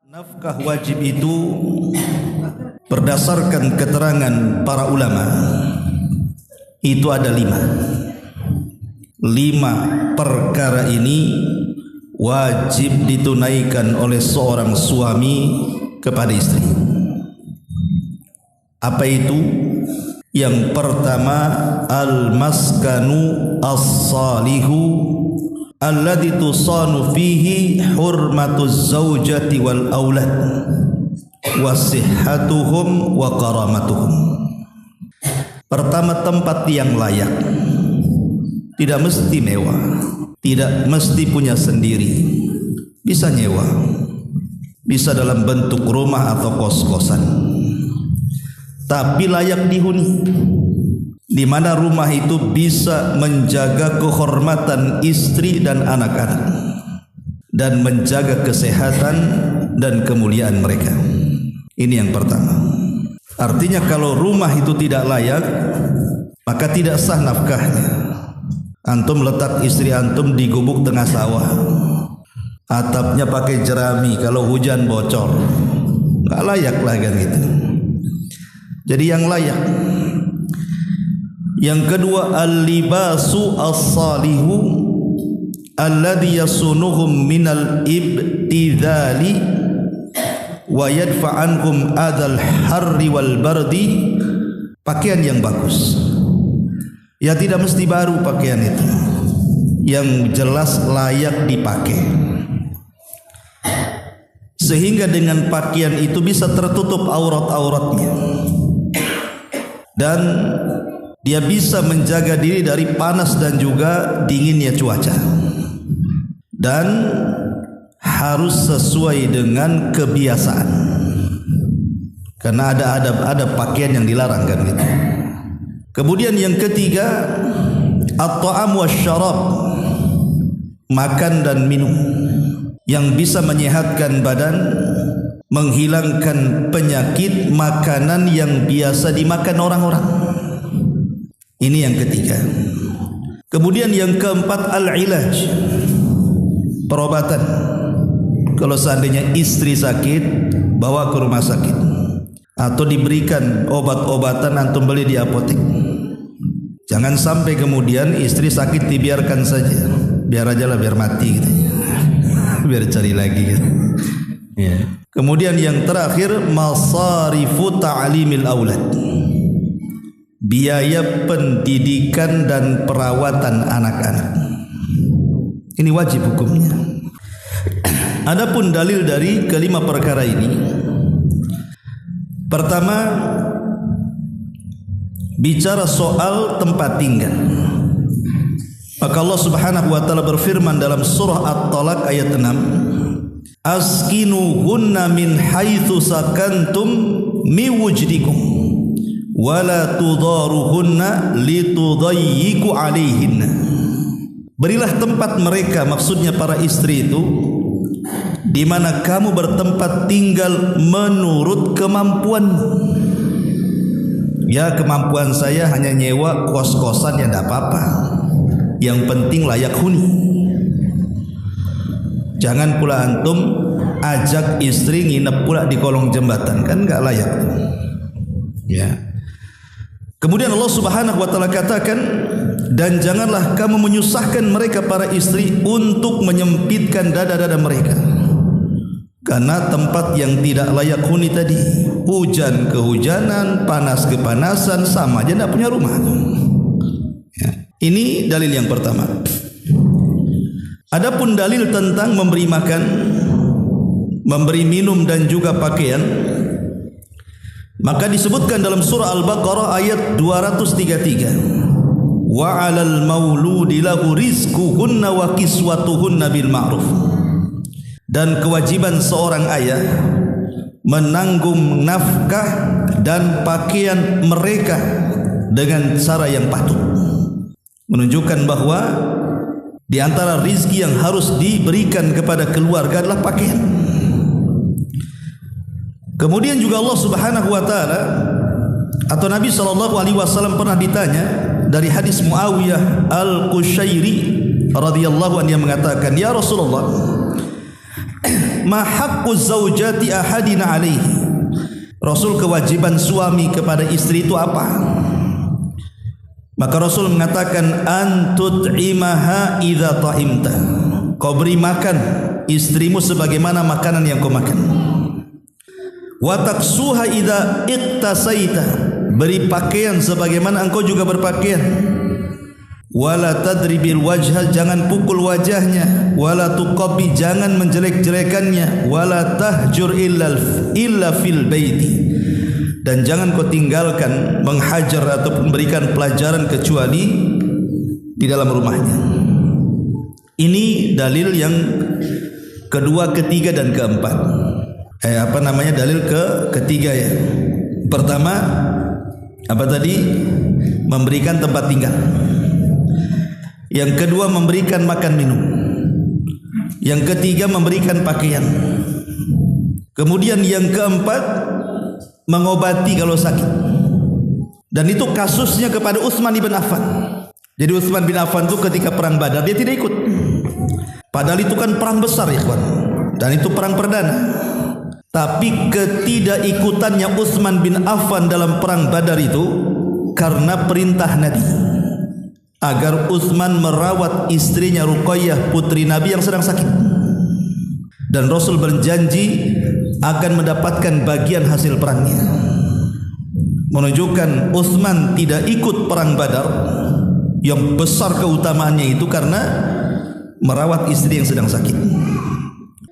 Nafkah wajib itu berdasarkan keterangan para ulama itu ada 5 perkara ini wajib ditunaikan oleh seorang suami kepada istri. Apa itu? Yang pertama, al-maskanu as-salihu alladhi tusanu fihi hurmatuz zaujati wal aulad wa sihhatuhum wa karamatuhum. Pertama, tempat yang layak. Tidak mesti mewah, tidak mesti punya sendiri, bisa nyewa, bisa dalam bentuk rumah atau kos-kosan, tapi layak dihuni, di mana rumah itu bisa menjaga kehormatan istri dan anak-anak dan menjaga kesehatan dan kemuliaan mereka. Ini yang pertama. Artinya kalau rumah itu tidak layak, maka tidak sah nafkahnya. Antum letak istri antum di gubuk tengah sawah, atapnya pakai jerami, kalau hujan bocor, nggak layak lah kan gitu. Jadi yang layak. Yang kedua, al-libasu as-salihu alladhi yasunuhum minal ibtidhali wa yadfa'anhum adal harri wal bardi. Pakaian yang bagus. Ya tidak mesti baru pakaian itu, yang jelas layak dipakai, sehingga dengan pakaian itu bisa tertutup aurat-auratnya dan dia bisa menjaga diri dari panas dan juga dinginnya cuaca, dan harus sesuai dengan kebiasaan, karena ada pakaian yang dilarang kan gitu. Kemudian yang ketiga, at-ta'am wasyarab, makan dan minum yang bisa menyehatkan badan, menghilangkan penyakit, makanan yang biasa dimakan orang-orang. Ini yang ketiga. Kemudian yang keempat, al-ilaj, perobatan. Kalau seandainya istri sakit, bawa ke rumah sakit atau diberikan obat-obatan, antum beli di apotek. Jangan sampai kemudian istri sakit dibiarkan saja, biar aja lah, biar mati gitu, biar cari lagi gitu. Ya. Kemudian yang terakhir, masarifu ta'limil aulad, biaya pendidikan dan perawatan anak-anak. Ini wajib hukumnya. Adapun dalil dari kelima perkara ini, pertama, bicara soal tempat tinggal. Maka Allah Subhanahu wa taala berfirman dalam surah At-Talaq ayat 6, askinuhunna min haitsu sakantum mi wujdikum wa la tudaruhunna litudayyiqu alaihinna. Berilah tempat mereka, maksudnya para istri itu, di mana kamu bertempat tinggal menurut kemampuanmu. Ya, kemampuan saya hanya nyewa kos-kosan, ya tidak apa-apa, yang penting layak huni. Jangan pula antum ajak istri nginep pula di kolong jembatan, kan nggak layak. Ya. Kemudian Allah Subhanahu wa taala katakan, dan janganlah kamu menyusahkan mereka para istri untuk menyempitkan dada-dada mereka. Karena tempat yang tidak layak huni tadi, hujan kehujanan, panas kepanasan, sama aja tidak punya rumah. Ya. Ini dalil yang pertama. Adapun dalil tentang memberi makan, memberi minum dan juga pakaian, maka disebutkan dalam surah Al-Baqarah ayat 233, wa 'alal mauludi lahu rizquhunna wa kiswatuhunna bil ma'ruf. Dan kewajiban seorang ayah menanggung nafkah dan pakaian mereka dengan cara yang patut. Menunjukkan bahwa di antara rizki yang harus diberikan kepada keluarga adalah pakaian. Kemudian juga Allah Subhanahu wa taala atau Nabi SAW pernah ditanya dari hadis Muawiyah Al-Qushairi radhiyallahu anhu yang mengatakan, "Ya Rasulullah, ma haqqu zaujati ahadina alaihi?" Rasul, kewajiban suami kepada istri itu apa? Maka Rasul mengatakan, "An tut'imaha idza ta'imta." Kau beri makan istrimu sebagaimana makanan yang kau makan. Wa taksuha idza iqtasaita, beri pakaian sebagaimana engkau juga berpakaian. Wala tadribil wajha, jangan pukul wajahnya. Wala tuqabbi, jangan menjelek-jelekannya. Wala tahjur illa fil baiti, dan jangan kau tinggalkan menghajar ataupun berikan pelajaran kecuali di dalam rumahnya. Ini dalil yang kedua, ketiga dan keempat. Dalil ketiga ya. Pertama apa tadi? Memberikan tempat tinggal. Yang kedua memberikan makan minum. Yang ketiga memberikan pakaian. Kemudian yang keempat mengobati kalau sakit. Dan itu kasusnya kepada Utsman bin Affan. Jadi Utsman bin Affan itu ketika perang Badar dia tidak ikut. Padahal itu kan perang besar ya kawan. Dan itu perang perdana. Tapi ketidakikutannya Utsman bin Affan dalam perang Badar itu karena perintah Nabi agar Utsman merawat istrinya Ruqayyah putri Nabi yang sedang sakit. Dan Rasul berjanji akan mendapatkan bagian hasil perangnya. Menunjukkan Utsman tidak ikut perang Badar yang besar keutamaannya itu karena merawat istri yang sedang sakit.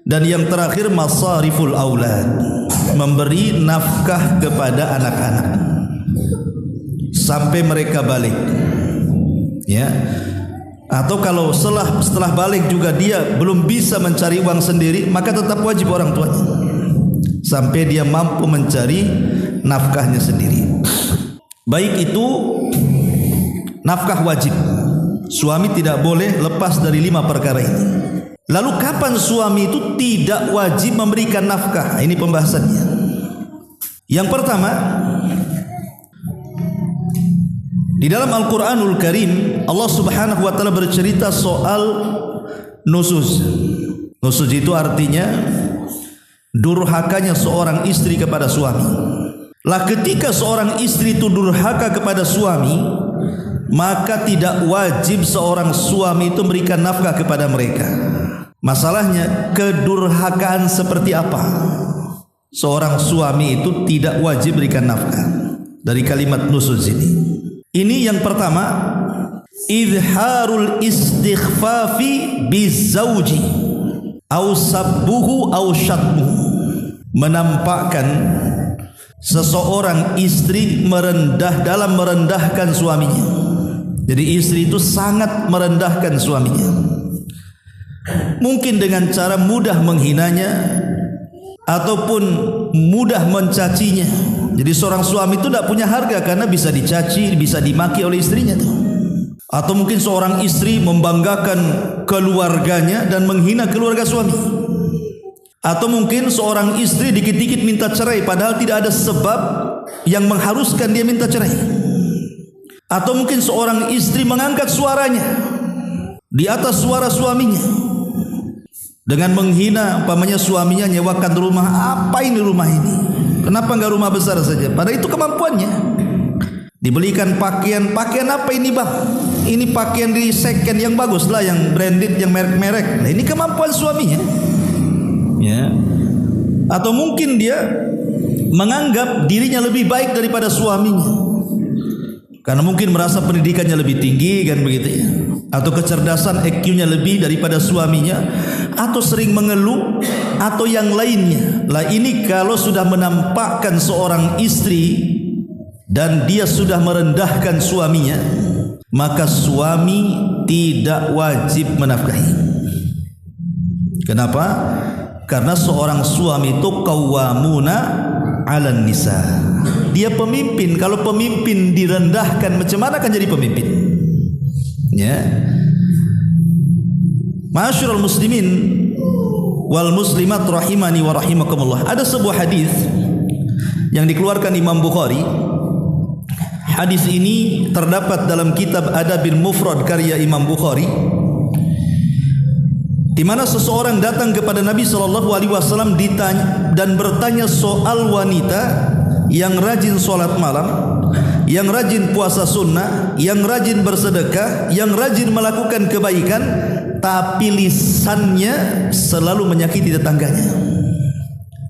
Dan yang terakhir masariful aulad, memberi nafkah kepada anak-anak sampai mereka balik. Ya. Atau kalau setelah balik juga dia belum bisa mencari uang sendiri, maka tetap wajib orang tuanya sampai dia mampu mencari nafkahnya sendiri. Baik itu nafkah wajib. Suami tidak boleh lepas dari 5 perkara ini. Lalu kapan suami itu tidak wajib memberikan nafkah? Ini pembahasannya. Yang pertama, di dalam Al-Quranul Karim Allah Subhanahu wa ta'ala bercerita soal nusuz. Nusuz itu artinya durhakanya seorang istri kepada suami. Lah ketika seorang istri itu durhaka kepada suami, maka tidak wajib seorang suami itu memberikan nafkah kepada mereka. Masalahnya kedurhakaan seperti apa? Seorang suami itu tidak wajib berikan nafkah. Dari kalimat nusuz ini. Ini yang pertama, izharul istighfafi bizauji au sabbuhu au syatmuhu, menampakkan seseorang istri merendahkan suaminya. Jadi istri itu sangat merendahkan suaminya. Mungkin dengan cara mudah menghinanya ataupun mudah mencacinya. Jadi seorang suami itu tidak punya harga karena bisa dicaci, bisa dimaki oleh istrinya tuh. Atau mungkin seorang istri membanggakan keluarganya dan menghina keluarga suami. Atau mungkin seorang istri dikit-dikit minta cerai padahal tidak ada sebab yang mengharuskan dia minta cerai. Atau mungkin seorang istri mengangkat suaranya di atas suara suaminya dengan menghina, umpamanya suaminya nyewakan rumah. Apa ini rumah ini? Kenapa enggak rumah besar saja? Padahal itu kemampuannya. Dibelikan pakaian apa ini bang? Ini pakaian di second yang bagus lah, yang branded, yang merek-merek. Nah, ini kemampuan suaminya. Ya. Atau mungkin dia menganggap dirinya lebih baik daripada suaminya, karena mungkin merasa pendidikannya lebih tinggi kan begitu ya. Atau kecerdasan IQ-nya lebih daripada suaminya, atau sering mengeluh, atau yang lainnya. Lah ini kalau sudah menampakkan seorang istri dan dia sudah merendahkan suaminya, maka suami tidak wajib menafkahi. Kenapa? Karena seorang suami itu qawwamuna 'alan nisa. Dia pemimpin. Kalau pemimpin direndahkan, macam mana akan jadi pemimpin? Ya. Ma'asyiral muslimin wal muslimat rahimani wa rahimakumullah. Ada sebuah hadis yang dikeluarkan Imam Bukhari. Hadis ini terdapat dalam kitab Adabil Mufrad karya Imam Bukhari, di mana seseorang datang kepada Nabi SAW ditanya dan bertanya soal wanita yang rajin sholat malam, yang rajin puasa sunnah, yang rajin bersedekah, yang rajin melakukan kebaikan, tapi lisannya selalu menyakiti tetangganya.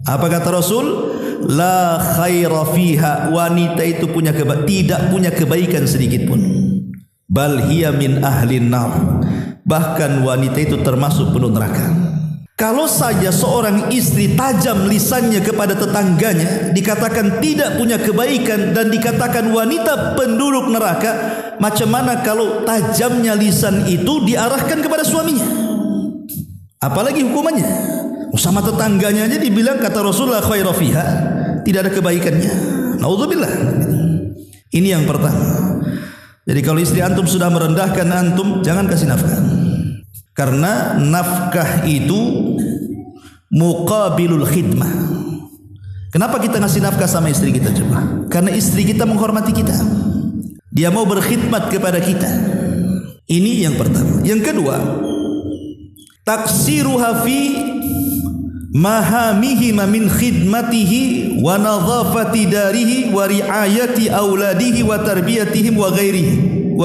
Apa kata Rasul? La khaira fiha, wanita itu tidak punya kebaikan sedikit pun. Bal hiya min ahlin nar, bahkan wanita itu termasuk penduduk neraka. Kalau saja seorang istri tajam lisannya kepada tetangganya, dikatakan tidak punya kebaikan dan dikatakan wanita penduduk neraka, macam mana kalau tajamnya lisan itu diarahkan kepada suaminya? Apalagi hukumannya? Sama tetangganya aja dibilang, kata Rasulullah, khaira fiha, tidak ada kebaikannya. Naudzubillah. Ini yang pertama. Jadi kalau istri antum sudah merendahkan antum, jangan kasih nafkah. Karena nafkah itu muqabilul khidmah. Kenapa kita ngasih nafkah sama istri kita coba? Karena istri kita menghormati kita. Dia mau berkhidmat kepada kita. Ini yang pertama. Yang kedua, taksiruha fi mahamihi min khidmatihi wa nadhafati darihi wa riayati auladihi wa tarbiyatihim wa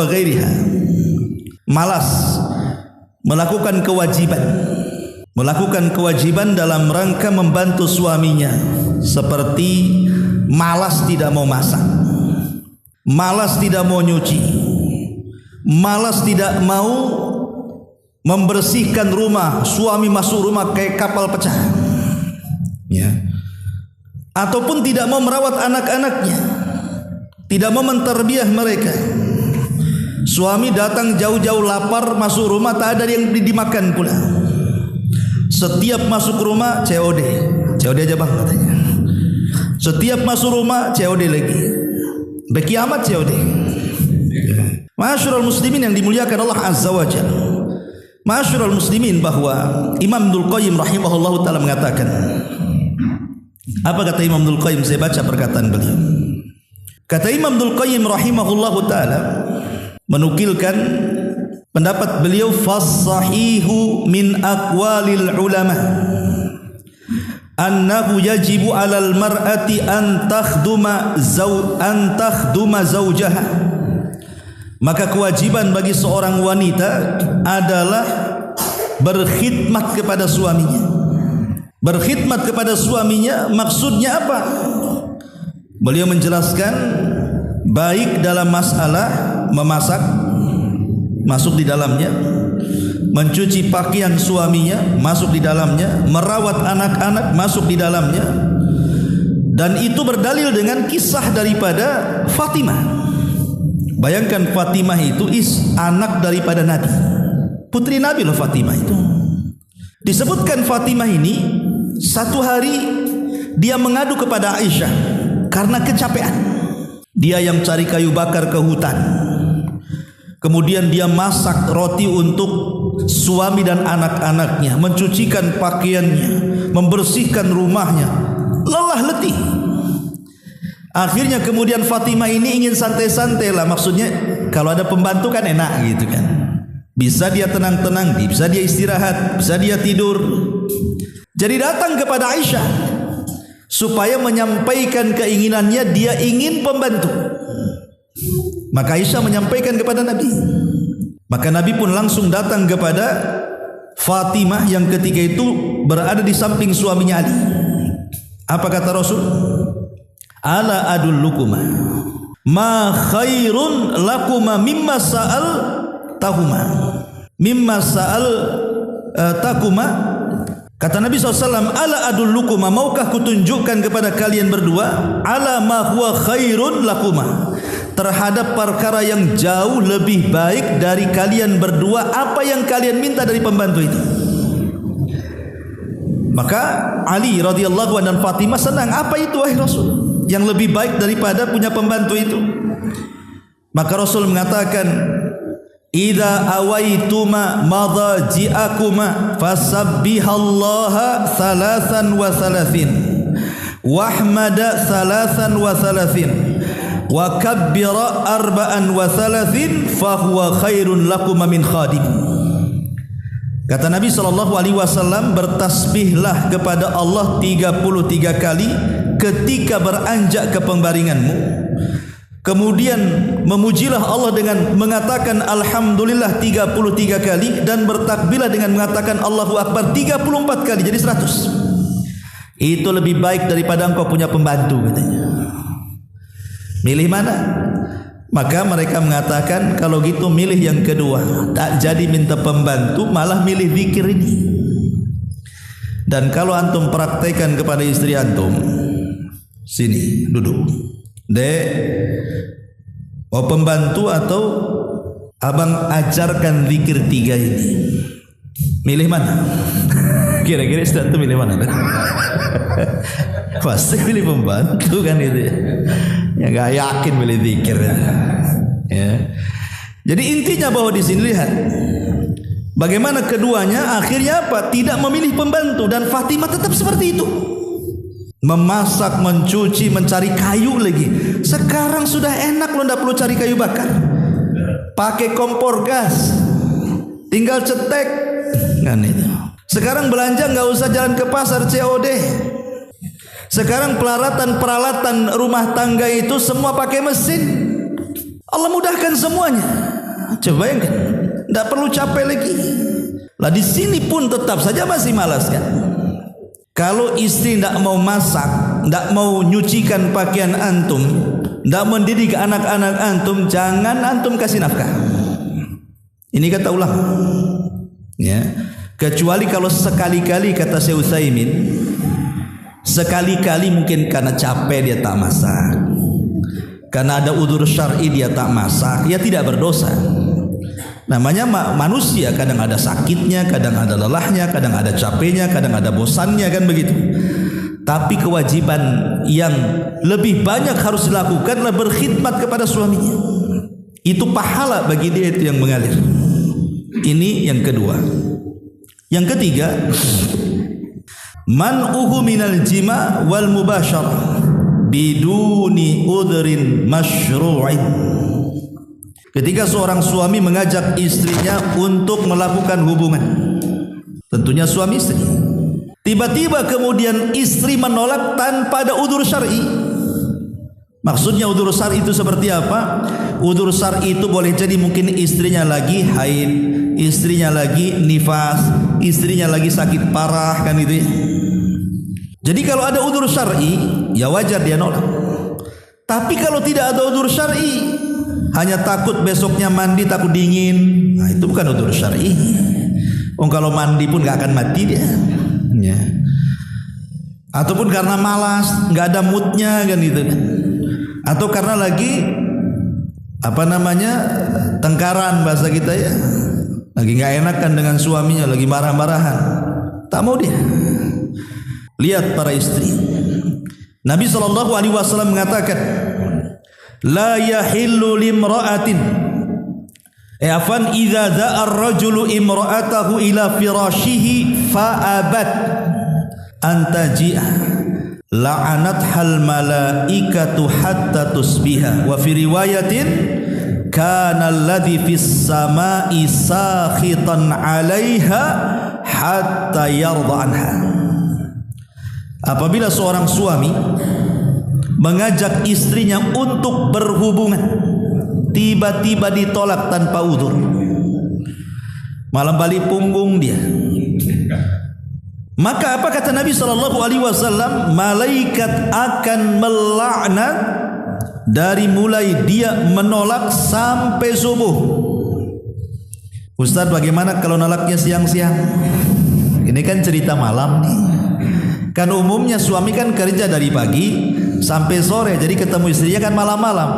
ghairiha. Malas melakukan kewajiban dalam rangka membantu suaminya, seperti malas tidak mau masak, malas tidak mau nyuci, malas tidak mau membersihkan rumah. Suami masuk rumah kayak kapal pecah, ya. Ataupun tidak mau merawat anak-anaknya, tidak mau menterbiah mereka. Suami datang jauh-jauh lapar, masuk rumah tak ada yang dimakan pula. Setiap masuk rumah COD aja bang katanya. Setiap masuk rumah COD lagi, berkiamat COD. Ma'asyiral muslimin yang dimuliakan Allah Azza wa Jalla. Ma'asyiral muslimin, bahwa Imam Ibnul Qayyim rahimahullahu taala mengatakan, apa kata Imam Ibnul Qayyim? Saya baca perkataan beliau. Kata Imam Ibnul Qayyim rahimahullahu taala, menukilkan pendapat beliau, fas-sahihu min aqwalil ulama annahu yajibu 'alal mar'ati an takhduma zawjaha. Maka kewajiban bagi seorang wanita adalah berkhidmat kepada suaminya. Berkhidmat kepada suaminya maksudnya apa? Beliau menjelaskan, baik dalam masalah memasak, masuk di dalamnya, mencuci pakaian suaminya, masuk di dalamnya, merawat anak-anak, masuk di dalamnya. Dan itu berdalil dengan kisah daripada Fatimah. Bayangkan, Fatimah itu anak daripada Nabi, putri Nabi loh Fatimah itu. Disebutkan Fatimah ini satu hari dia mengadu kepada Aisyah karena kecapean. Dia yang cari kayu bakar ke hutan, kemudian dia masak roti untuk suami dan anak-anaknya, mencucikan pakaiannya, membersihkan rumahnya, lelah letih. Akhirnya kemudian Fatimah ini ingin santai-santai lah, maksudnya kalau ada pembantu kan enak gitu kan, bisa dia tenang-tenang, bisa dia istirahat, bisa dia tidur. Jadi datang kepada Aisyah supaya menyampaikan keinginannya, dia ingin pembantu. Maka Aisyah menyampaikan kepada Nabi. Maka Nabi pun langsung datang kepada Fatimah yang ketika itu berada di samping suaminya Ali. Apa kata Rasul? Ala adullukuma ma khairun lakuma mimma sa'al tahuma mimma sa'al takuma. Kata Nabi SAW, ala adullukuma, maukah kutunjukkan kepada kalian berdua, ala ma huwa khairun lakuma, terhadap perkara yang jauh lebih baik dari kalian berdua, apa yang kalian minta dari pembantu itu. Maka Ali radhiyallahu anhu dan Fatimah senang, apa itu wahai Rasul yang lebih baik daripada punya pembantu itu? Maka Rasul mengatakan, idza awaituma madaji'akuma fasabbihallaha 33, wahmada thalathan wa thalathin wa kabbira arba'an wa thalathin fahuwa khairun lakum min khadim. Kata Nabi SAW, bertasbihlah kepada Allah 33 kali ketika beranjak ke pembaringanmu. Kemudian memujilah Allah dengan mengatakan alhamdulillah 33 kali dan bertakbirlah dengan mengatakan Allahu Akbar 34 kali, jadi 100. Itu lebih baik daripada engkau punya pembantu katanya. Milih mana? Maka mereka mengatakan kalau gitu milih yang kedua, tak jadi minta pembantu, malah milih zikir ini. Dan kalau antum praktekkan kepada istri antum, sini duduk, dek, mau pembantu atau abang ajarkan zikir 3 ini, milih mana? Kira-kira istri antum milih mana? Pasti pilih pembantu kan itu ya. Ya gak yakin milih zikir ya. Jadi intinya bahwa di sini lihat bagaimana keduanya akhirnya apa? Tidak memilih pembantu, dan Fatimah tetap seperti itu. Memasak, mencuci, mencari kayu lagi. Sekarang sudah enak loh, tidak perlu cari kayu bakar. Pakai kompor gas, tinggal cetek kan itu. Sekarang belanja nggak usah jalan ke pasar COD. Sekarang peralatan rumah tangga itu semua pakai mesin. Allah mudahkan semuanya. Coba bayangkan, tidak perlu capek lagi. Lah di sini pun tetap saja masih malas kan. Kalau istri tidak mau masak, tidak mau nyucikan pakaian antum, tidak mendidik anak-anak antum, jangan antum kasih nafkah. Ini kata ulama. Ya. Kecuali kalau sekali-kali, kata Syekh Utsaimin, sekali-kali mungkin karena capek dia tak masak, karena ada udzur syar'i dia tak masak, ya tidak berdosa. Namanya manusia, kadang ada sakitnya, kadang ada lelahnya, kadang ada capeknya, kadang ada bosannya kan begitu. Tapi kewajiban yang lebih banyak harus dilakukan adalah berkhidmat kepada suaminya. Itu pahala bagi dia itu yang mengalir. Ini yang kedua. Yang ketiga, man'uhu minal jima' wal mubasyarah biduni udhrin masyru'in. Ketika seorang suami mengajak istrinya untuk melakukan hubungan, tentunya suami istri, tiba-tiba kemudian istri menolak tanpa ada udhur syar'i. Maksudnya udhur syar'i itu seperti apa? Udhur syar'i itu boleh jadi mungkin istrinya lagi haid, istrinya lagi nifas, istrinya lagi sakit parah kan itu ya. Jadi kalau ada udhur syar'i, ya wajar dia nolak. Tapi kalau tidak ada udhur syar'i, hanya takut besoknya mandi takut dingin, nah itu bukan udhur syar'i. Kalau mandi pun gak akan mati dia ya. Ataupun karena malas, gak ada moodnya kan gitu kan. Atau karena lagi tengkaran bahasa kita ya, lagi gak enakan dengan suaminya, lagi marah-marahan, tak mau dia. Lihat para istri, Nabi SAW mengatakan, la yahillu limra'atin idza da'a ar-rajulu imra'atahu ila firashihi fa'abat an taji'a la'anathal malaikatu hatta tusbiha wa fi riwayatin kana alladhi fis sama'i sakhitan 'alaiha hatta yarda anha. Apabila seorang suami mengajak istrinya untuk berhubungan, tiba-tiba ditolak tanpa udzur, malam balik punggung dia, maka apa kata Nabi SAW? Malaikat akan melaknat dari mulai dia menolak sampai subuh. Ustaz, bagaimana kalau nolaknya siang-siang? Ini kan cerita malam nih. Kan umumnya suami kan kerja dari pagi sampai sore, jadi ketemu istrinya kan malam-malam.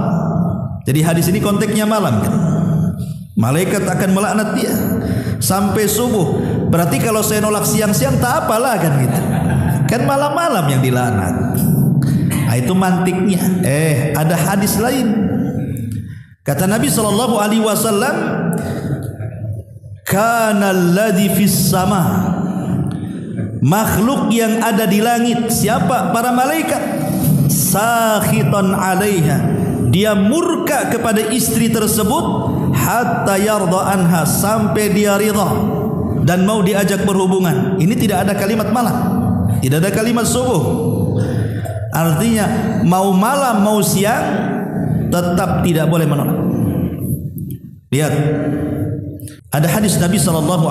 Jadi hadis ini konteksnya malam kan. Malaikat akan melaknat dia sampai subuh. Berarti kalau saya nolak siang-siang tak apalah kan gitu. Kan malam-malam yang dilaknat. Nah, itu mantiknya. Ada hadis lain. Kata Nabi SAW, kana alladhi fis sama makhluk yang ada di langit. Siapa? Para malaikat. Sakhitan 'alaiha, dia murka kepada istri tersebut, hatta yarda anha, sampai dia ridha dan mau diajak berhubungan. Ini tidak ada kalimat malam, tidak ada kalimat subuh. Artinya mau malam mau siang tetap tidak boleh menolak. Lihat, ada hadis Nabi SAW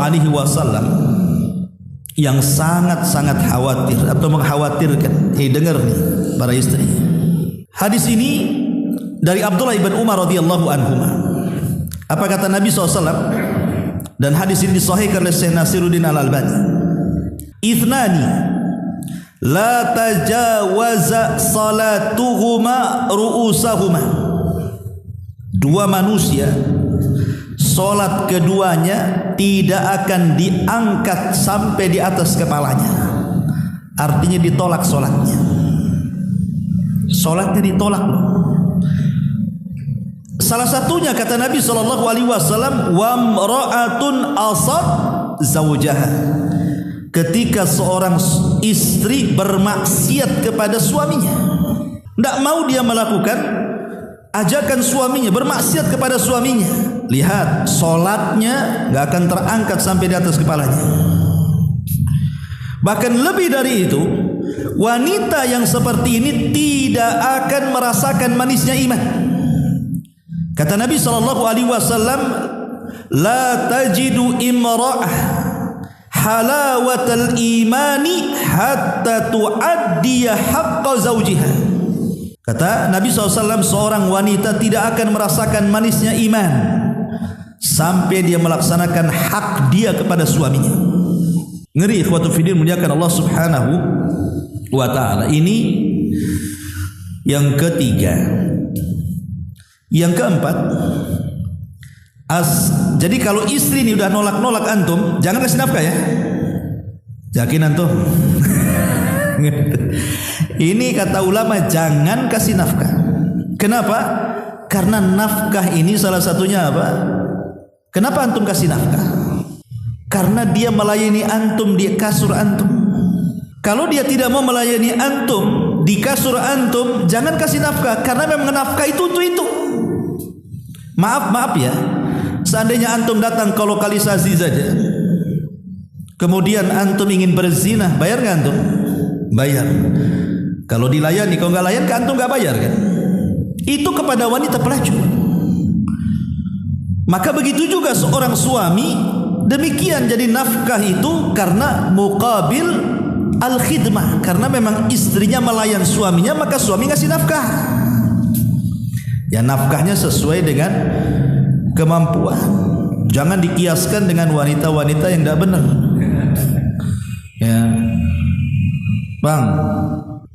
yang sangat-sangat khawatir atau mengkhawatirkan. Dengar nih para istri. Hadis ini dari Abdullah ibn Umar radhiyallahu anhu. Apa kata Nabi SAW? Dan hadis ini disahihkan oleh Syekh Nasiruddin Al-Albani. Ithnani la tajawaza salatuhuma ru'usahuma. Dua manusia, solat keduanya tidak akan diangkat sampai di atas kepalanya. Artinya ditolak solatnya. Solatnya ditolak loh. Salah satunya kata Nabi SAW, wamra'atun asad zawjaha, ketika seorang istri bermaksiat kepada suaminya, tidak mau dia melakukan ajakan suaminya, bermaksiat kepada suaminya. Lihat, solatnya nggak akan terangkat sampai di atas kepalanya. Bahkan lebih dari itu, wanita yang seperti ini tidak akan merasakan manisnya iman. Kata Nabi SAW, la tajidu imra'ah halawatal imani hatta tu'addiya haqqa zawjiha. Kata Nabi SAW, seorang wanita tidak akan merasakan manisnya iman sampai dia melaksanakan hak dia kepada suaminya. Ngeri ikhwatu fiddin, muliakan Allah Subhanahu wa ta'ala. Ini yang ketiga. Yang keempat, jadi kalau istri ini udah nolak-nolak antum, jangan kasih nafkah ya. Yakin antum? Ini kata ulama, jangan kasih nafkah. Kenapa? Karena nafkah ini salah satunya apa? Kenapa antum kasih nafkah? Karena dia melayani antum di kasur antum. Kalau dia tidak mau melayani antum di kasur antum, jangan kasih nafkah, karena memang nafkah itu untuk itu. Maaf ya, seandainya antum datang ke lokalisasi saja, kemudian antum ingin berzina, bayar nggak antum? Bayar. Kalau dilayani, kalau nggak layan, antum nggak bayar kan? Itu kepada wanita pelacur. Maka begitu juga seorang suami, demikian. Jadi nafkah itu karena muqabil al-khidmah, karena memang istrinya melayan suaminya, maka suami ngasih nafkah. Ya, nafkahnya sesuai dengan kemampuan. Jangan dikiaskan dengan wanita-wanita yang tidak benar. Ya, bang,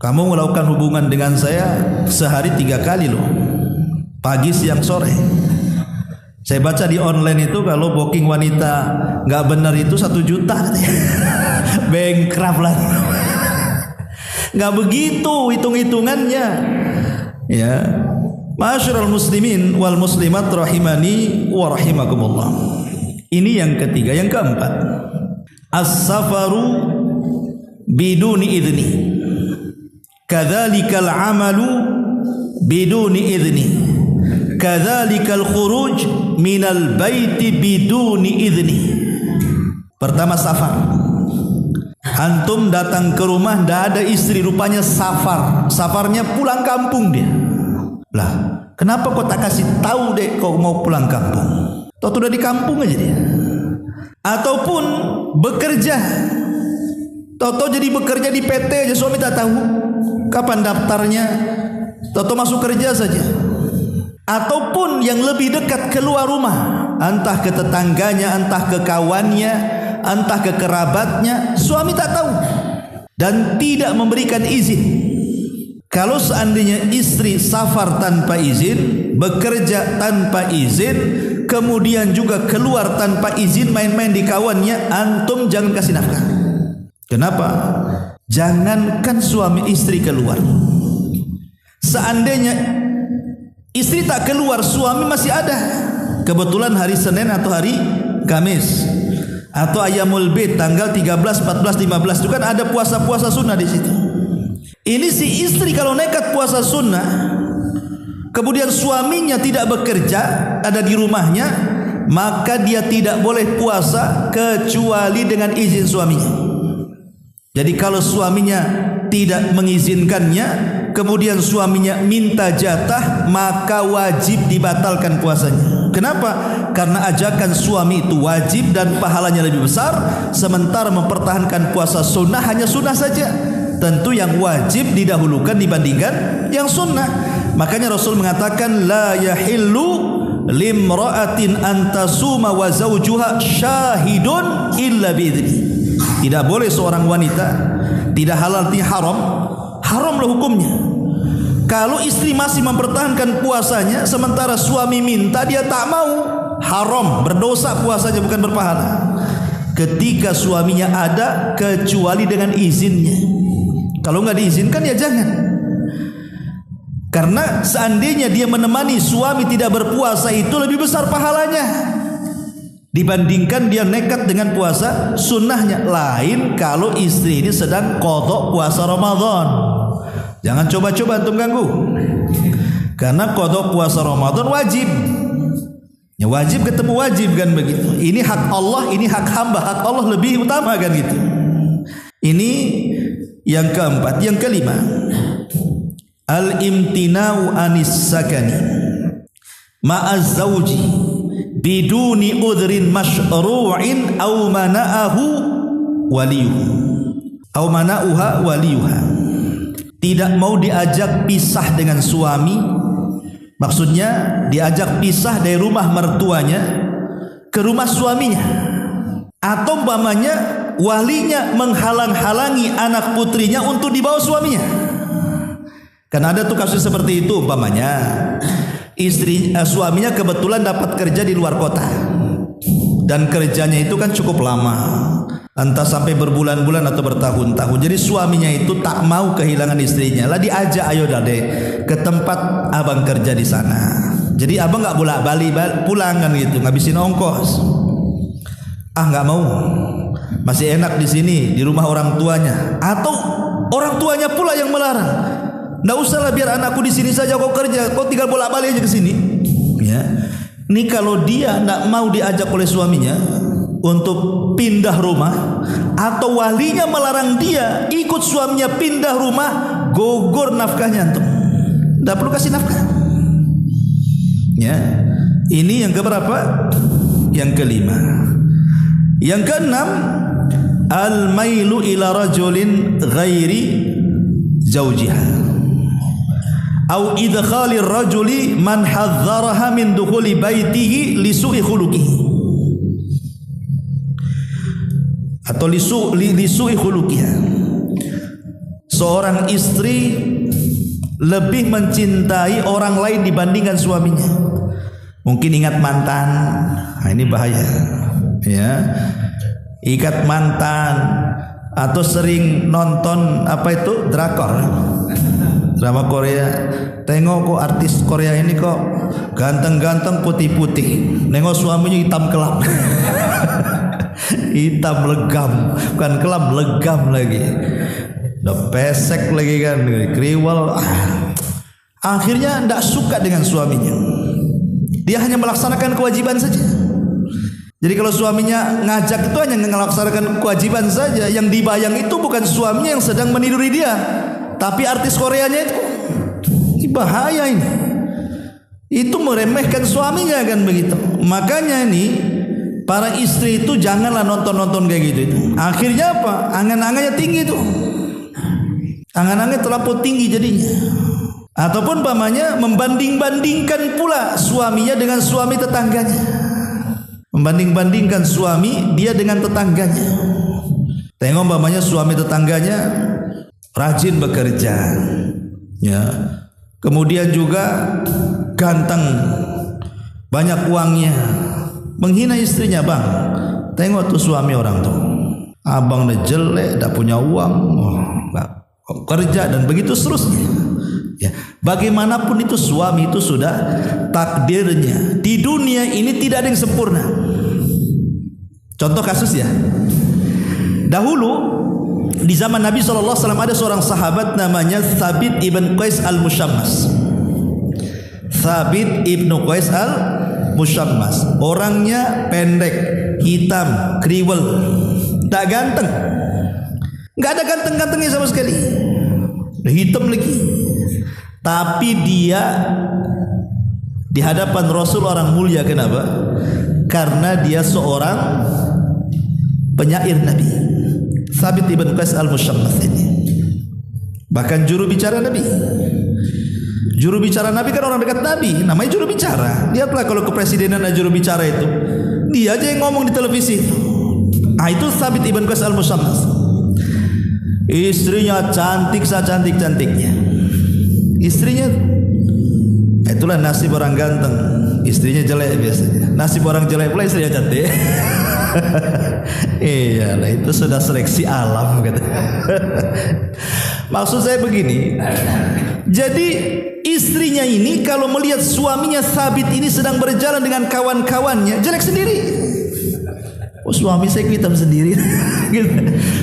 kamu melakukan hubungan dengan saya sehari 3 kali loh, pagi, siang, sore. Saya baca di online itu kalau booking wanita nggak benar itu 1 juta. Bankrupt lah. Nggak begitu hitung-hitungannya. Ya. Ma'asyiral muslimin wal muslimat rahimani wa rahimakumullah. Ini yang ketiga. Yang keempat, as-safaru biduni idni, kadzalikal amalu biduni idni, kadzalikal khuruj minal baiti biduni idni. Pertama, safar. Antum datang ke rumah, tidak ada istri, rupanya safar. Safarnya pulang kampung dia. Lah, kenapa kau tak kasih tahu dek kau mau pulang kampung? Tahu udah di kampung aja dia. Ataupun bekerja, tahu jadi bekerja di PT aja, suami tak tahu kapan daftarnya, tahu masuk kerja saja. Ataupun yang lebih dekat, keluar rumah, entah ke tetangganya, entah ke kawannya, entah ke kerabatnya, suami tak tahu dan tidak memberikan izin. Kalau seandainya istri safar tanpa izin, bekerja tanpa izin, kemudian juga keluar tanpa izin, main-main di kawannya, antum jangan kasih nafkah. Kenapa? Jangankan suami istri keluar, seandainya istri tak keluar, suami masih ada. Kebetulan hari Senin atau hari Kamis, atau Ayyamul Bid tanggal 13, 14, 15 itu kan ada puasa-puasa sunnah di situ. Ini si istri kalau nekat puasa sunnah, kemudian suaminya tidak bekerja, ada di rumahnya, maka dia tidak boleh puasa kecuali dengan izin suaminya. Jadi kalau suaminya tidak mengizinkannya, kemudian suaminya minta jatah, maka wajib dibatalkan puasanya. Kenapa? Karena ajakan suami itu wajib dan pahalanya lebih besar, sementara mempertahankan puasa sunnah hanya sunnah saja. Tentu yang wajib didahulukan dibandingkan yang sunnah. Makanya Rasul mengatakan la yahillu limra'atin antasuma wa zawjuha syahidun illa biidzni. Tidak boleh seorang wanita, tidak halal, tidak haram, haramlah hukumnya. Kalau istri masih mempertahankan puasanya sementara suami minta dia tak mau, haram, berdosa puasanya, bukan berpahala. Ketika suaminya ada kecuali dengan izinnya. Kalau nggak diizinkan ya jangan. Karena seandainya dia menemani suami tidak berpuasa itu lebih besar pahalanya dibandingkan dia nekat dengan puasa sunnahnya. Lain kalau istri ini sedang qadha puasa Ramadan. Jangan coba-coba antum ganggu. Karena qadha puasa Ramadan wajib. Ya wajib ketemu wajib kan begitu. Ini hak Allah, ini hak hamba. Hak Allah lebih utama kan gitu. Ini yang keempat. Yang kelima, al-imtina'u anis sakani ma'az zawji biduni udhrin masyru'in aw mana'ahu waliyuhu aw mana'uha waliyuha. Tidak mau diajak pisah dengan suami, maksudnya diajak pisah dari rumah mertuanya ke rumah suaminya, atau umpamanya walinya menghalang-halangi anak putrinya untuk dibawa suaminya. Karena ada tuh kasus seperti itu, umpamanya suaminya kebetulan dapat kerja di luar kota dan kerjanya itu kan cukup lama, entah sampai berbulan-bulan atau bertahun-tahun. Jadi suaminya itu tak mau kehilangan istrinya, lah diajak, ayo deh ke tempat abang kerja di sana. Jadi abang nggak bolak-balik pulang kan gitu, ngabisin ongkos. Ah nggak mau, masih enak di sini di rumah orang tuanya, atau orang tuanya pula yang melarang. Nggak usahlah, biar anakku di sini saja, kau kerja, kau tinggal bolak-balik aja ke sini. Ya, ini kalau dia nggak mau diajak oleh suaminya untuk pindah rumah, atau walinya melarang dia ikut suaminya pindah rumah, gugur nafkahnya antum. Nggak perlu kasih nafkah. Ya, ini yang keberapa? Yang kelima. Yang keenam, al-mailu ila rajulin ghairi zawjiha au idkhalir rajuli man hadzaraha min dukhuli baitihi li su'i khuluqihi atau li su'i khuluqiha. Seorang istri lebih mencintai orang lain dibandingkan suaminya. Mungkin ingat mantan. Nah, ini bahaya. Ya, ikat mantan, atau sering nonton apa itu drakor, drama Korea. Tengok kok artis Korea ini kok ganteng-ganteng putih-putih, nengok suaminya hitam kelam. Hitam legam, bukan kelam, legam lagi, udah pesek lagi kan, kriwel. Akhirnya tidak suka dengan suaminya, dia hanya melaksanakan kewajiban saja. Jadi kalau suaminya ngajak itu hanya melaksanakan kewajiban saja, yang dibayang itu bukan suaminya yang sedang meniduri dia, tapi artis Koreanya itu. Ini bahaya ini. Itu meremehkan suaminya kan begitu. Makanya ini para istri itu janganlah nonton-nonton kayak gitu itu. Akhirnya apa? Angan-angannya tinggi itu. Angan-angannya terlampau tinggi jadinya. Ataupun umpamanya membanding-bandingkan pula suaminya dengan suami tetangganya. Membanding-bandingkan suami dia dengan tetangganya. Tengok umpamanya suami tetangganya rajin bekerja, ya, kemudian juga ganteng, banyak uangnya, menghina istrinya. Bang, tengok tuh suami orang tuh, abang udah jelek, udah punya uang, kerja, dan begitu seterusnya. Ya, bagaimanapun itu suami itu sudah takdirnya. Di dunia ini tidak ada yang sempurna. Contoh kasus ya. Dahulu di zaman Nabi SAW ada seorang sahabat namanya Thabit ibn Qais al-Mushammas. Thabit ibn Qais al-Mushammas. Orangnya pendek, hitam, kriwel, tak ganteng. Enggak ada ganteng-gantengnya sama sekali. Hitam lagi. Tapi dia di hadapan Rasul orang mulia. Kenapa? Karena dia seorang penyair Nabi. Thabit ibn Qais al-Mushammas ini bahkan juru bicara Nabi. Juru bicara Nabi kan orang dekat Nabi, namanya juru bicara. Lihatlah kalau kepresidenan ada juru bicara itu, dia aja yang ngomong di televisi. Ah, itu Thabit ibn Qais al-Mushammas. Istrinya cantik secantik-cantiknya. Istrinya, itulah nasib orang ganteng. Istrinya jelek biasanya. Nasib orang jelek pula istrinya cantik. Iya, lah itu sudah seleksi alam kata. Maksud saya begini. Jadi istrinya ini kalau melihat suaminya Thabit ini sedang berjalan dengan kawan-kawannya, jelek sendiri. Oh, suami saya hitam sendiri. Gitu.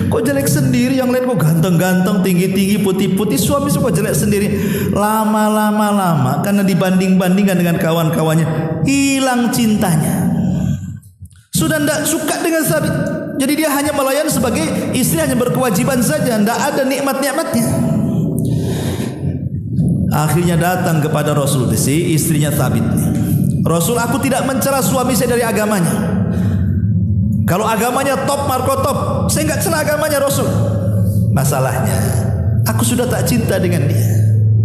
Kok jelek sendiri, yang lain kok ganteng-ganteng, tinggi-tinggi, putih-putih, suami suka jelek sendiri. Lama karena dibanding-bandingkan dengan kawan-kawannya, hilang cintanya. Sudah tidak suka dengan Thabit. Jadi dia hanya melayani sebagai istri, hanya berkewajiban saja, tidak ada nikmat-nikmatnya. Akhirnya datang kepada Rasul si istrinya Thabit. Rasul, aku tidak mencela suami saya dari agamanya. Kalau agamanya top, marko top, saya enggak cela agamanya Rasul. Masalahnya, aku sudah tak cinta dengan dia.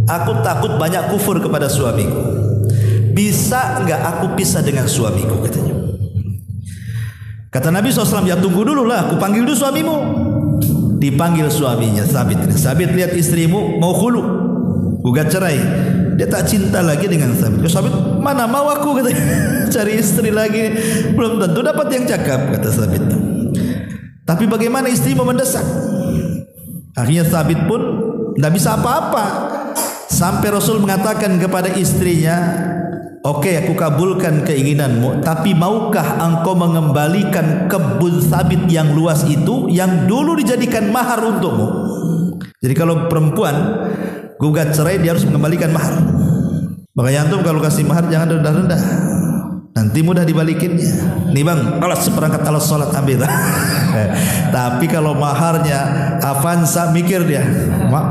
Aku takut banyak kufur kepada suamiku. Bisa enggak aku pisah dengan suamiku, katanya. Kata Nabi SAW, ya tunggu dulu lah, aku panggil dulu suamimu. Dipanggil suaminya Thabit. Thabit, lihat istrimu mau khulu, gugat cerai. Dia tak cinta lagi dengan Thabit. Thabit, mana mau aku, katanya. Cari istri lagi, belum tentu dapat yang cakap, kata Thabit. Tapi bagaimana istrimu mendesak? Akhirnya Thabit pun tidak bisa apa-apa. Sampai Rasul mengatakan kepada istrinya, oke, aku kabulkan keinginanmu, tapi maukah engkau mengembalikan kebun Thabit yang luas itu yang dulu dijadikan mahar untukmu? Jadi kalau perempuan gugat cerai, dia harus mengembalikan mahar. Makanya antum kalau kasih mahar jangan rendah-rendah, nanti mudah dibalikinnya. Nih bang, alas seperangkat alas sholat ambil. Tapi kalau maharnya Avanza, mikir dia, mak,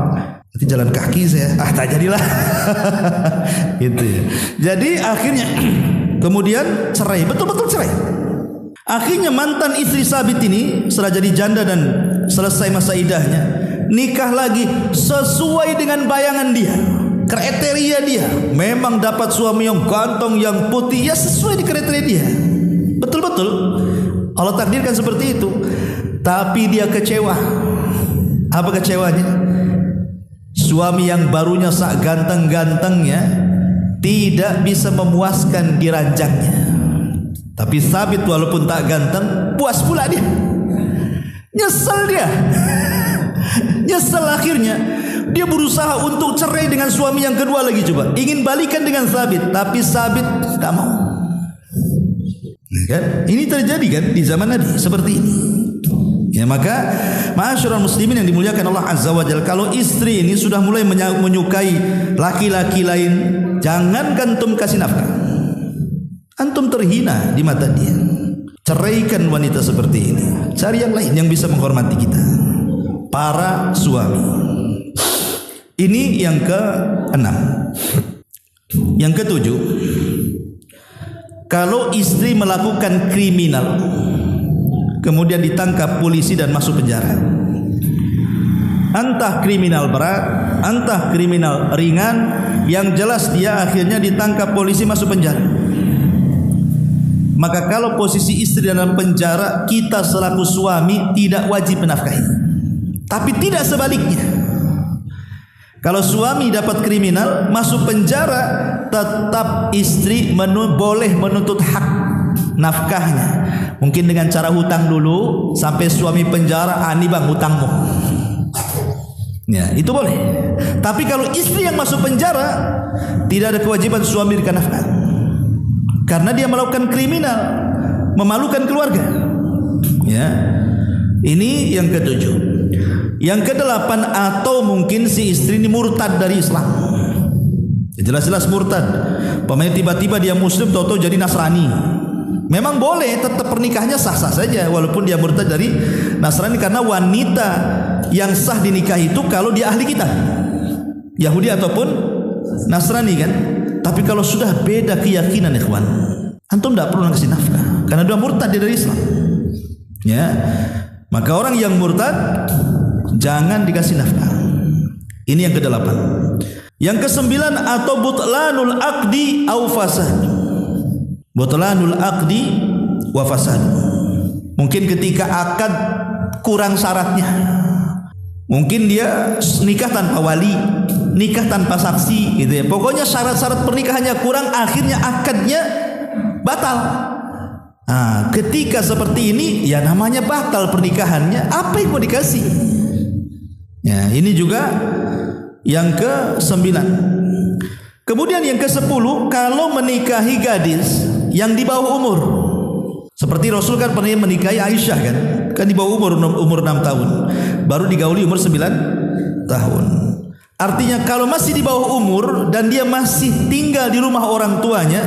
nanti jalan kaki saya, tak jadilah. Gitu ya. Jadi akhirnya kemudian cerai, betul-betul cerai. Akhirnya mantan istri Thabit ini setelah jadi janda dan selesai masa idahnya, nikah lagi sesuai dengan bayangan dia, kriteria dia. Memang dapat suami yang ganteng, yang putih, ya sesuai di kriteria dia. Betul-betul Allah takdirkan seperti itu. Tapi dia kecewa. Apa kecewanya? Suami yang barunya sak ganteng-gantengnya tidak bisa memuaskan di ranjangnya. Tapi Thabit walaupun tak ganteng, puas pula dia. Nyesel dia. Nyesel akhirnya. Dia berusaha untuk cerai dengan suami yang kedua lagi, coba. Ingin balikan dengan Thabit, tapi Thabit tak mau. Kan? Ini terjadi kan di zaman Nabi seperti ini. Ya, maka ma'asyiral muslimin yang dimuliakan Allah Azza wa Jalla, kalau istri ini sudah mulai menyukai laki-laki lain, jangan antum kasih nafkah. Antum terhina di mata dia. Ceraikan wanita seperti ini. Cari yang lain yang bisa menghormati kita. Para suami. Ini yang ke-6. Yang ke-7, kalau istri melakukan kriminal kemudian ditangkap polisi dan masuk penjara, entah kriminal berat, entah kriminal ringan, yang jelas dia akhirnya ditangkap polisi masuk penjara, maka kalau posisi istri dalam penjara, kita selaku suami tidak wajib menafkahi. Tapi tidak sebaliknya. Kalau suami dapat kriminal masuk penjara, tetap istri boleh menuntut hak nafkahnya. Mungkin dengan cara hutang dulu sampai suami penjara, ini bang hutangmu. Ya, itu boleh. Tapi kalau istri yang masuk penjara, tidak ada kewajiban suami berikan nafkah. Karena dia melakukan kriminal, memalukan keluarga. Ya. Ini yang ketujuh. Yang kedelapan, atau mungkin si istri ini murtad dari Islam. Jelas-jelas murtad. Pemain tiba-tiba dia muslim, tahu-tahu jadi Nasrani. Memang boleh, tetap pernikahannya sah-sah saja walaupun dia murtad dari Nasrani, karena wanita yang sah dinikahi itu kalau dia ahli kitab, Yahudi ataupun Nasrani kan. Tapi kalau sudah beda keyakinan, ikhwan, antum tidak perlu ngasih nafkah karena dia murtad dari Islam. Ya. Maka orang yang murtad jangan dikasih nafkah. Ini yang kedelapan. Yang kesembilan, atau butlanul aqdi au fasad. Butlanul aqdi wa fasad. Mungkin ketika akad kurang syaratnya. Mungkin dia nikah tanpa wali, nikah tanpa saksi gitu ya. Pokoknya syarat-syarat pernikahannya kurang, akhirnya akadnya batal. Nah, ketika seperti ini ya namanya batal pernikahannya, apa yang mau dikasih? Ya, ini juga yang ke-9. Kemudian yang ke-10, kalau menikahi gadis yang di bawah umur. Seperti Rasul kan pernah menikahi Aisyah kan? Kan di bawah umur 6 tahun. Baru digauli umur 9 tahun. Artinya kalau masih di bawah umur dan dia masih tinggal di rumah orang tuanya,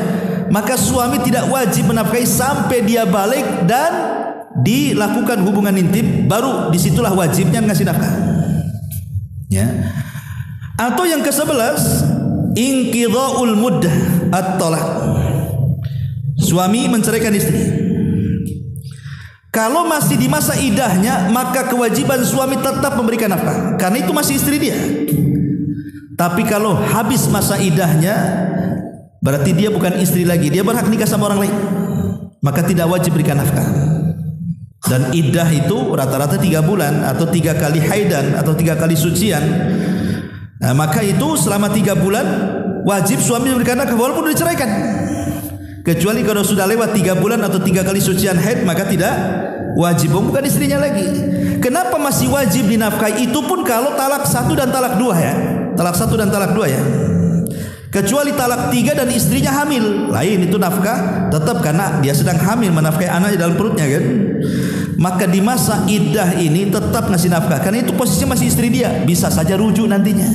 maka suami tidak wajib menafkahi sampai dia balik dan dilakukan hubungan intim, baru disitulah wajibnya ngasih nafkah. Ya. Atau yang ke-11, inqidha'ul muddah at-talaq. Suami menceraikan istri. Kalau masih di masa idahnya, maka kewajiban suami tetap memberikan nafkah karena itu masih istri dia. Tapi kalau habis masa idahnya, berarti dia bukan istri lagi, dia berhak nikah sama orang lain, maka tidak wajib berikan nafkah. Dan iddah itu rata-rata 3 bulan atau 3 kali haidan atau 3 kali sucian. Nah, maka itu selama 3 bulan wajib suami memberikan nafkah walaupun sudah diceraikan. Kecuali kalau sudah lewat 3 bulan atau 3 kali sucian haid, maka tidak wajib, bukan istrinya lagi. Kenapa masih wajib dinafkahi? Itu pun kalau talak 1 dan talak 2 ya. Talak 1 dan talak 2 ya. Kecuali talak 3 dan istrinya hamil, lain itu nafkah tetap karena dia sedang hamil menafkahi anaknya dalam perutnya kan. Maka di masa iddah ini tetap ngasih nafkah karena itu posisinya masih istri dia, bisa saja rujuk nantinya.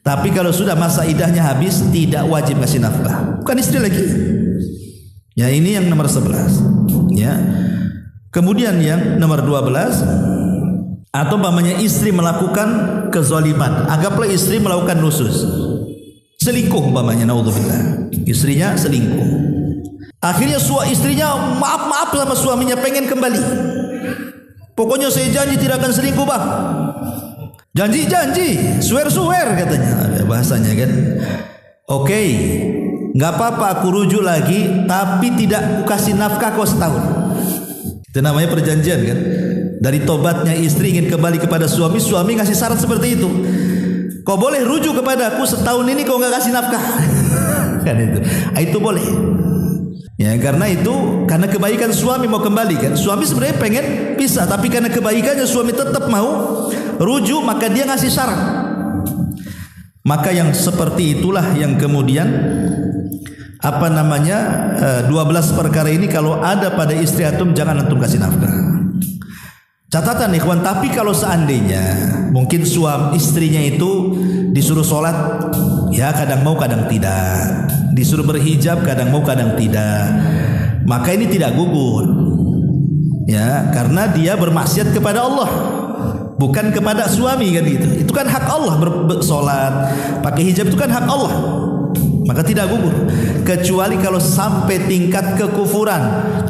Tapi kalau sudah masa iddahnya habis, tidak wajib ngasih nafkah, bukan istri lagi. Ya, ini yang nomor 11. Ya. Kemudian yang nomor 12, atau umpamanya istri melakukan kezaliman. Anggaplah istri melakukan nusus, selingkuh umpamanya, naudzubillah. Istrinya selingkuh. Akhirnya istrinya maaf sama suaminya, pengen kembali. Pokoknya saya janji tidak akan selingkuh, Bang. Janji, swear katanya bahasanya kan. Oke, nggak apa-apa aku rujuk lagi, tapi tidak kasih nafkah kau setahun. Itu namanya perjanjian kan. Dari tobatnya istri ingin kembali kepada suami, suami ngasih syarat seperti itu. Kau boleh rujuk kepada aku setahun ini, kau nggak kasih nafkah. Kan itu. Itu boleh. Ya, karena kebaikan suami mau kembali kan. Suami sebenarnya pengen pisah, tapi karena kebaikannya suami tetap mau rujuk, maka dia ngasih syarat. Maka yang seperti itulah yang kemudian 12 perkara ini kalau ada pada istri antum, jangan antum kasih nafkah. Catatan ikhwan, tapi kalau seandainya mungkin suami istrinya itu disuruh sholat, ya kadang mau kadang tidak, disuruh berhijab kadang mau kadang tidak, maka ini tidak gugur. Ya, karena dia bermaksiat kepada Allah, bukan kepada suami kan gitu. Itu kan hak Allah, bersolat, pakai hijab itu kan hak Allah, maka tidak gugur. Kecuali kalau sampai tingkat kekufuran,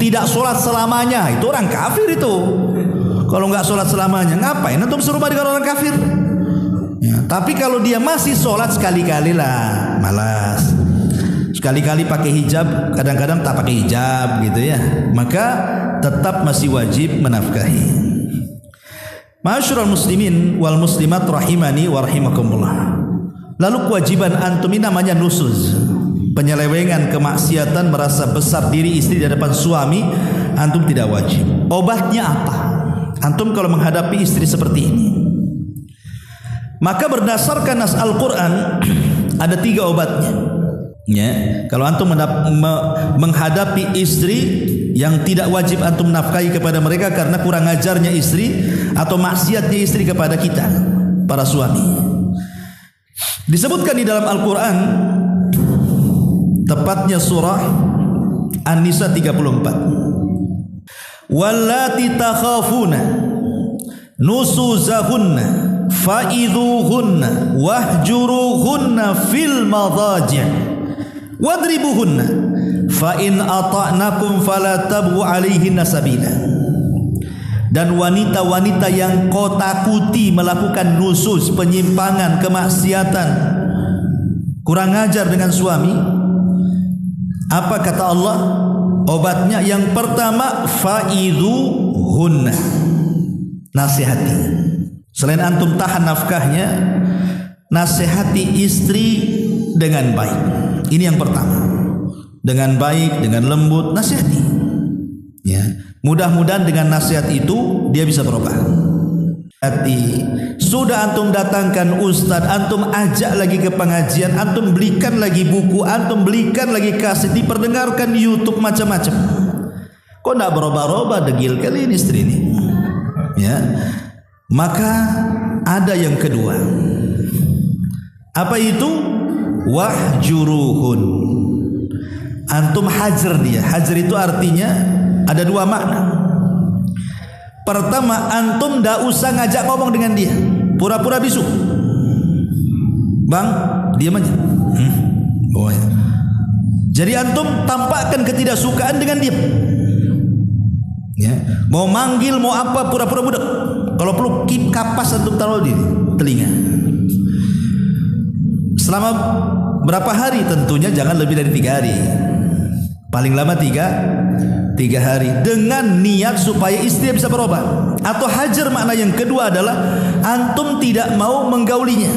tidak sholat selamanya, itu orang kafir itu. Kalau nggak sholat selamanya, ngapain antum serumah dengan orang kafir? Ya, tapi kalau dia masih sholat sekali-kali lah, malas. Sekali-kali pakai hijab, kadang-kadang tak pakai hijab gitu ya, maka tetap masih wajib menafkahi. Ma'asyiral muslimin wal muslimat rahimani wa rahimakumullah. Lalu kewajiban antum ini namanya nusuz, penyelewengan, kemaksiatan, merasa besar diri istri di hadapan suami, antum tidak wajib. Obatnya apa? Antum kalau menghadapi istri seperti ini, maka berdasarkan nas Al-Quran ada 3 obatnya. Ya, kalau antum menghadapi istri yang tidak wajib antum nafkahi kepada mereka karena kurang ajarnya istri atau maksiatnya istri kepada kita para suami. Disebutkan di dalam Al-Quran, tepatnya surah An-Nisa 34, wallati takhafuna nusuzahunna fa'idhuhunna wahjuruhunna fil madhaji' wadribuhunna fa in ata'nakum fala tabghu 'alaihinna sabila. Dan wanita-wanita yang kau takuti melakukan nusus, penyimpangan, kemaksiatan, kurang ajar dengan suami, apa kata Allah obatnya? Yang pertama, fa'idhuhunna, nasihati. Selain antum tahan nafkahnya, nasihati istri dengan baik. Ini yang pertama, dengan baik, dengan lembut, nasihati ya. Mudah-mudahan dengan nasihat itu dia bisa berubah. Sudah antum datangkan ustaz, antum ajak lagi ke pengajian, antum belikan lagi buku, antum belikan lagi kaset, diperdengarkan di YouTube macam-macam, kok tidak berubah-ubah, degil kali ini istri ini ya. Maka ada yang kedua, apa itu? Wahjuruhun, antum hajar dia. Hajar itu artinya ada dua makna. Pertama, antum tidak usah ngajak ngomong dengan dia, pura-pura bisu. Bang, diam aja. Oh ya. Jadi antum tampakkan ketidaksukaan dengan diam ya. Mau manggil, mau apa, pura-pura budak. Kalau perlu kapas antum taruh di telinga. Selama berapa hari? Tentunya jangan lebih dari 3 hari. Paling lama 3 hari, dengan niat supaya istri bisa berubah. Atau hajar makna yang kedua adalah antum tidak mau menggaulinya,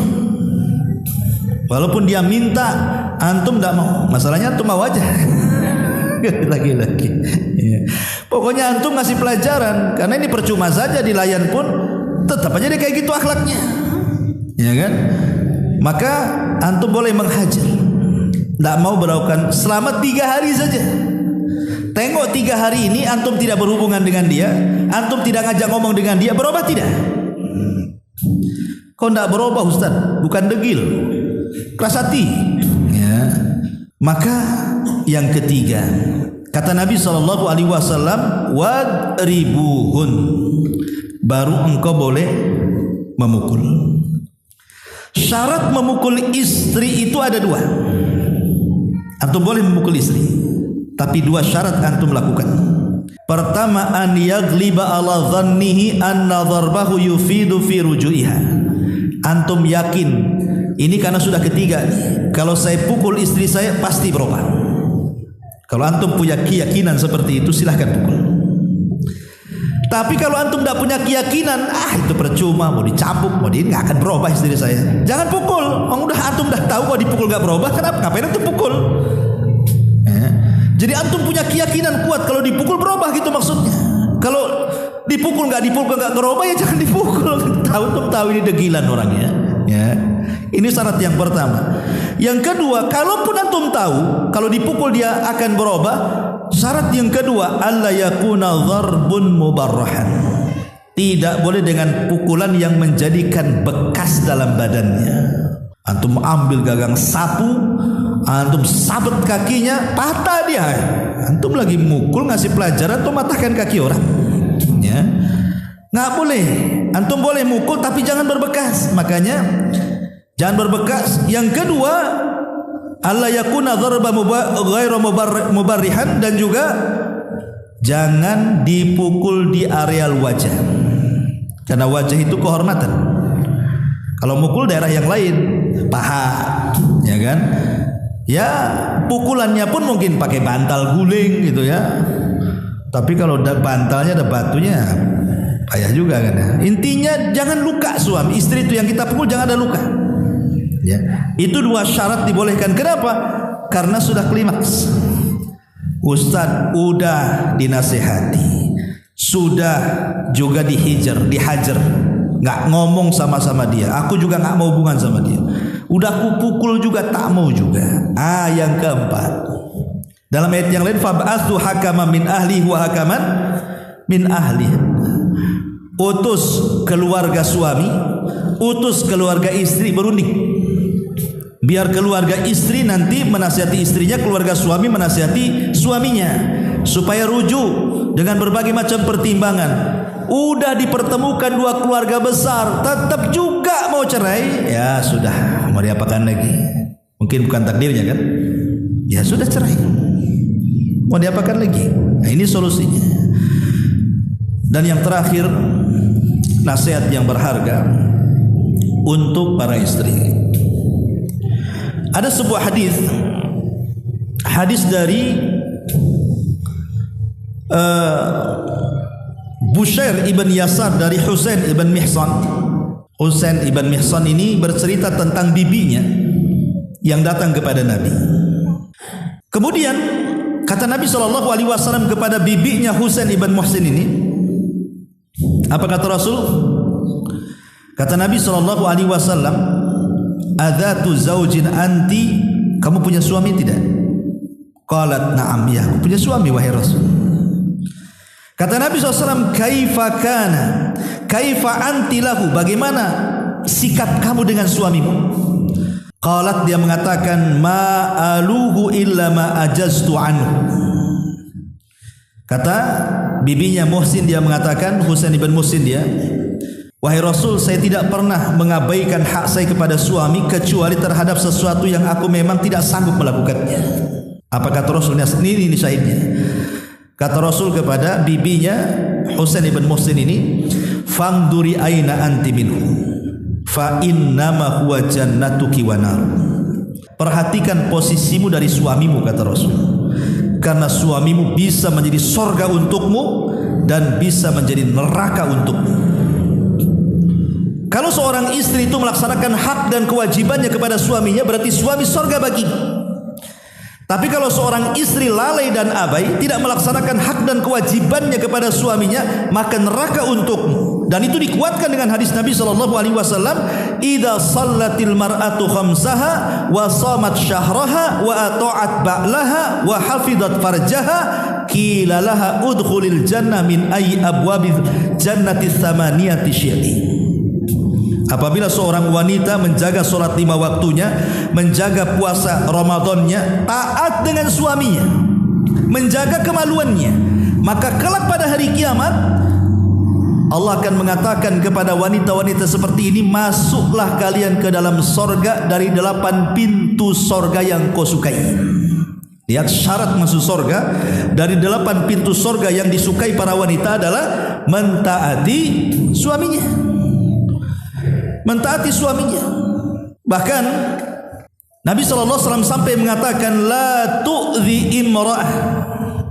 walaupun dia minta antum tidak mau. Masalahnya antum mau aja. Lagi-lagi ya. Pokoknya antum ngasih pelajaran, karena ini percuma saja dilayan pun tetap aja dia kayak gitu akhlaknya ya kan. Maka antum boleh menghajar, tidak mau berlakukan selama 3 hari saja. Tengok 3 hari ini antum tidak berhubungan dengan dia, antum tidak ngajak ngomong dengan dia, berubah tidak? Kok tidak berubah Ustaz? Bukan degil, keras hati ya. Maka yang ketiga, kata Nabi SAW, wadribuhun, baru engkau boleh memukul. Syarat memukul istri itu ada 2. Antum boleh memukul istri, tapi 2 syarat antum lakukan. Pertama, an yagliba ala dhannihi anna dharbahu yufidu fi ruju'iha. Antum yakin, ini karena sudah ketiga nih, kalau saya pukul istri saya pasti berubah. Kalau antum punya keyakinan seperti itu, silahkan pukul. Tapi kalau antum tidak punya keyakinan, itu percuma, mau dicambuk, mau nggak akan berubah istri saya. Jangan pukul. Antum dah tahu kalau dipukul nggak berubah, kenapa? Ngapain antum pukul? Jadi antum punya keyakinan kuat kalau dipukul berubah, gitu maksudnya. Kalau dipukul nggak berubah, ya jangan dipukul. Tahu ini degilan orangnya. Ya, ini syarat yang pertama. Yang kedua, kalaupun antum tahu kalau dipukul dia akan berubah, syarat yang kedua, alla yakuna dharbun mubarrahan. Tidak boleh dengan pukulan yang menjadikan bekas dalam badannya. Antum ambil gagang sapu, antum sabet kakinya, patah dia. Antum lagi mukul, ngasih pelajaran, antum matahkan kaki orang ya. Nggak boleh. Antum boleh mukul tapi jangan berbekas. Makanya jangan berbekas. Yang kedua, alla yakuna dharba ghairu mubarrihan, dan juga jangan dipukul di areal wajah, karena wajah itu kehormatan. Kalau mukul daerah yang lain, paha ya kan, ya pukulannya pun mungkin pakai bantal guling gitu ya. Tapi kalau bantalnya ada batunya, payah juga kan ya. Intinya jangan luka suami istri itu yang kita pukul, jangan ada luka ya. Itu 2 syarat dibolehkan. Kenapa? Karena sudah klimaks. Ustaz udah dinasihati, sudah juga dihajar, nggak ngomong sama dia, aku juga nggak mau hubungan sama dia, udah aku pukul juga tak mau juga. Yang keempat, Dalam ayat yang lain, fab'athu hakaman min ahlihi wa hakaman min ahliha. Utus keluarga suami, utus keluarga istri, berunding. Biar keluarga istri nanti menasihati istrinya, keluarga suami menasihati suaminya, supaya rujuk dengan berbagai macam pertimbangan. Udah dipertemukan dua keluarga besar, tetap juga mau cerai, ya sudah, mau diapakan lagi? Mungkin bukan takdirnya kan? Ya sudah, cerai. Mau diapakan lagi? Nah, ini solusinya. Dan yang terakhir, nasihat yang berharga untuk para istri. Ada sebuah hadis dari Bushair ibn Yasar dari Husain ibn Mihsan. Husain ibn Mihsan ini bercerita tentang bibinya yang datang kepada Nabi. Kemudian kata Nabi SAW kepada bibinya Husain ibn Muhsin ini, apa kata Rasul? Kata Nabi SAW, adzatu zaujin anti, kamu punya suami tidak? Qalat na'am, ya aku punya suami wahai Rasul. Kata Nabi SAW, kaifa kana, kaifa anti lahu, bagaimana sikap kamu dengan suamimu? Qalat, dia mengatakan, ma aluhu illa ma ajaztu anhu. Kata bibinya Muhsin, dia mengatakan, Husain ibn Muhsin dia, wahai Rasul, saya tidak pernah mengabaikan hak saya kepada suami kecuali terhadap sesuatu yang aku memang tidak sanggup melakukannya. Apa kata Rasul? Ini syahidnya. Kata Rasul kepada bibinya Husain ibn Muhsin ini, fangduri aina anti minhu fa innama huwa jannatuki wa nar. Perhatikan posisimu dari suamimu, kata Rasul, karena suamimu bisa menjadi sorga untukmu dan bisa menjadi neraka untukmu. Kalau seorang istri itu melaksanakan hak dan kewajibannya kepada suaminya, berarti suami sorga baginya. Tapi kalau seorang istri lalai dan abai, tidak melaksanakan hak dan kewajibannya kepada suaminya, maka neraka untukmu. Dan itu dikuatkan dengan hadis Nabi SAW, idza sallatil mar'atu khamsaha wa shamat syahraha wa ata'at ba'laha wa hafidat farjaha qila laha udkhulil jannah min ayyi abwabil jannati tsamaniyati syi'ti. Apabila seorang wanita menjaga sholat 5 waktunya, menjaga puasa Ramadannya, taat dengan suaminya, menjaga kemaluannya, maka kelak pada hari kiamat Allah akan mengatakan kepada wanita-wanita seperti ini, masuklah kalian ke dalam sorga dari 8 pintu sorga yang kau sukai. Lihat syarat masuk sorga, dari 8 pintu sorga yang disukai para wanita adalah mentaati suaminya. Mentaati suaminya. Bahkan Nabi SAW sampai mengatakan, la tu'zi imra'ah,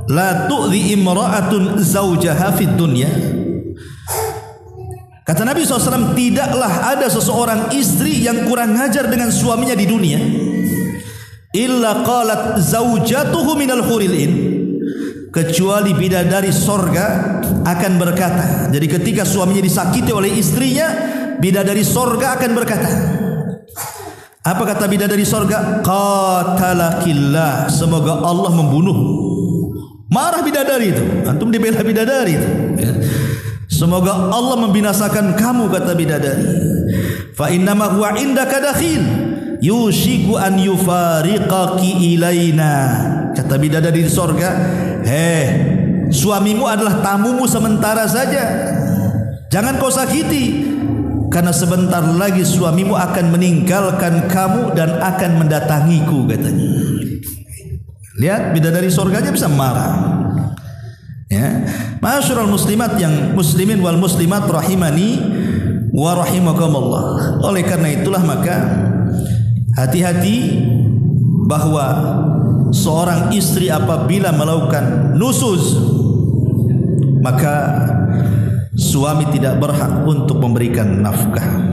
la tu'zi imra'atun zawjaha fid dunya. Kata Nabi SAW, tidaklah ada seseorang istri yang kurang ngajar dengan suaminya di dunia, illa qalat zawjatuhu minal huril in, kecuali bidadari sorga akan berkata. Jadi ketika suaminya disakiti oleh istrinya, bidadari sorga akan berkata, apa kata bidadari sorga? Qatalakillah, semoga Allah membunuh. Marah bidadari itu, antum dibela bidadari itu, ya. Semoga Allah membinasakan kamu, kata bidadari. Fa innama huwa indaka dakhil yushiku an yufariqaki ilaina. Kata bidadari di sorga, suamimu adalah tamumu sementara saja, jangan kau sakiti, karena sebentar lagi suamimu akan meninggalkan kamu dan akan mendatangiku, katanya. Lihat, bidadari surganya bisa marah. Ya, ma'asyiral muslimat yang muslimin wal muslimat rahimani wa rahimakumullah. Oleh karena itulah maka hati-hati bahwa seorang istri apabila melakukan nusuz, maka suami tidak berhak untuk memberikan nafkah.